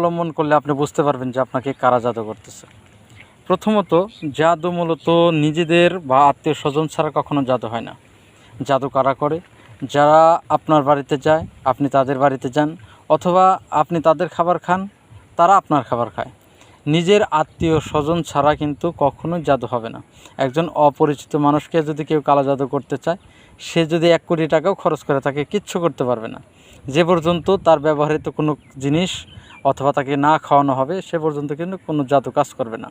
অবলম্বন করলে আপনি বুঝতে পারবেন যে আপনাকে কারা জাদু করতেছে। প্রথমত, জাদু মূলত নিজেদের বা আত্মীয় স্বজন ছাড়া কখনো জাদু হয় না। জাদু কারা করে? যারা আপনার বাড়িতে যায়, আপনি তাদের বাড়িতে যান, অথবা আপনি তাদের খাবার খান, তারা আপনার খাবার খায়। নিজের আত্মীয় স্বজন ছাড়া কিন্তু কখনোই জাদু হবে না। একজন অপরিচিত মানুষকে যদি কেউ কালো জাদু করতে চায়, সে যদি 1 কোটি টাকাও খরচ করে তাকে কিচ্ছু করতে পারবে না। যে পর্যন্ত তার ব্যবহৃত কোনো জিনিস অথবা তাকে না খাওয়ানো হবে, সে পর্যন্ত কিন্তু কোনো জাদু কাজ করবে না।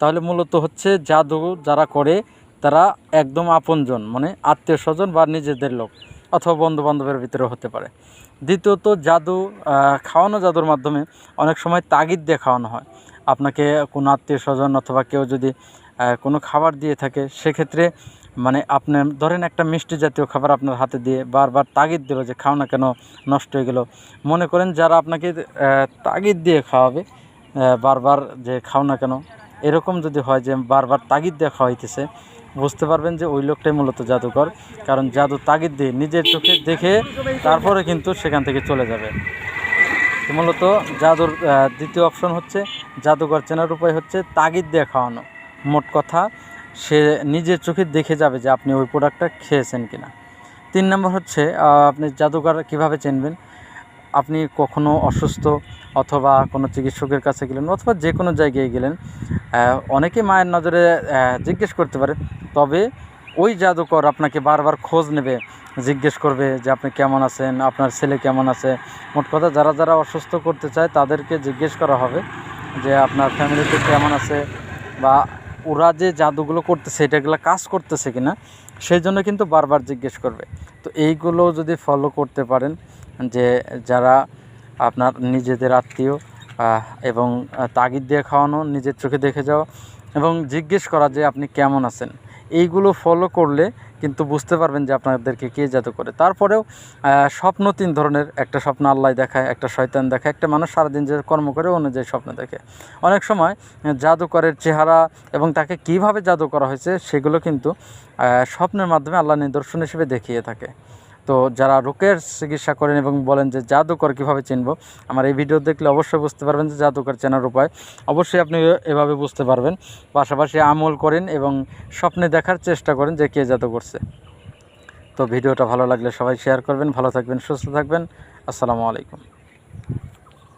তাহলে মূলত হচ্ছে জাদু যারা করে তারা একদম আপনজন, মানে আত্মীয় স্বজন বা নিজেদের লোক, অথবা বন্ধুবান্ধবের ভিতরেও হতে পারে। দ্বিতীয়ত, জাদু খাওয়ানো জাদুর মাধ্যমে অনেক সময় তাগিদ দিয়ে খাওয়ানো হয়। আপনাকে কোনো আত্মীয় স্বজন অথবা কেউ যদি কোনো খাবার দিয়ে থাকে, সেক্ষেত্রে মানে আপনি ধরেন একটা মিষ্টি জাতীয় খাবার আপনার হাতে দিয়ে বারবার তাগিদ দিল যে খাও না কেন, নষ্ট হয়ে গেল। মনে করেন যারা আপনাকে তাগিদ দিয়ে খাওয়াবে বারবার যে খাও না কেন, এরকম যদি হয় যে বারবার তাগিদ দিয়ে খাওয়াইতেছে, বুঝতে পারবেন যে ওই লোকটাই মূলত জাদুকর। কারণ জাদু তাগিদ দিয়ে নিজের চোখে দেখে তারপরে কিন্তু সেখান থেকে চলে যাবে। মূলত জাদুর দ্বিতীয় অপশন হচ্ছে, জাদুকর চেনার উপায় হচ্ছে তাগিদ দিয়ে খাওয়ানো। মোট কথা, সে নিজের চোখে দেখে যাবে যে আপনি ওই প্রোডাক্টটা খেয়েছেন কিনা। 3 নম্বর হচ্ছে, আপনি জাদুকর কিভাবে চিনবেন? আপনি কখনো অসুস্থ অথবা কোনো চিকিৎসকের কাছে গেলেন অথবা যে কোনো জায়গায় গেলেন, অনেকে মায়ের নজরে জিজ্ঞেস করতে পারে, তবে ওই জাদুকর আপনাকে বারবার খোঁজ নেবে, জিজ্ঞেস করবে যে আপনি কেমন আছেন, আপনার ছেলে কেমন আছে। মোট কথা, যারা যারা অসুস্থ করতে চায় তাদেরকে জিজ্ঞেস করা হবে যে আপনার ফ্যামিলিতে কেমন আছে, বা ওরা যে জাদুগুলো করতেছে এটাগুলো কাজ করতেছে কিনা, সেই জন্য কিন্তু বারবার জিজ্ঞেস করবে। তো এইগুলো যদি ফলো করতে পারেন, যে যারা আপনার নিজেদের আত্মীয় এবং তাগিদ দিয়ে খাওয়ানো, নিজের চোখে দেখে যাওয়া এবং জিজ্ঞেস করা যে আপনি কেমন আছেন, এইগুলো ফলো করলে কিন্তু বুঝতে পারবেন যে আপনাদেরকে কে জাদু করে। তারপরেও স্বপ্ন 3 ধরনের। একটা স্বপ্ন আল্লাহ দেখায়, একটা শয়তান দেখায়, একটা মানুষ সারাদিন যে কর্ম করে অনুযায়ী স্বপ্ন দেখে। অনেক সময় জাদুকরের চেহারা এবং তাকে কিভাবে জাদু করা হয়েছে সেগুলো কিন্তু স্বপ্নের মাধ্যমে আল্লাহ নিদর্শন হিসেবে দেখিয়ে থাকে। তো যারা রুকের চিকিৎসা করেন এবং বলেন যে জাদুকর কীভাবে চিনব, আমার এই ভিডিও দেখলে অবশ্যই বুঝতে পারবেন যে জাদুকর চেনার উপায়। অবশ্যই আপনি এভাবে বুঝতে পারবেন। পাশাপাশি আমল করেন এবং স্বপ্নে দেখার চেষ্টা করেন যে কে জাদু করছে। তো ভিডিওটা ভালো লাগলে সবাই শেয়ার করবেন। ভালো থাকবেন, সুস্থ থাকবেন। আসসালামু আলাইকুম।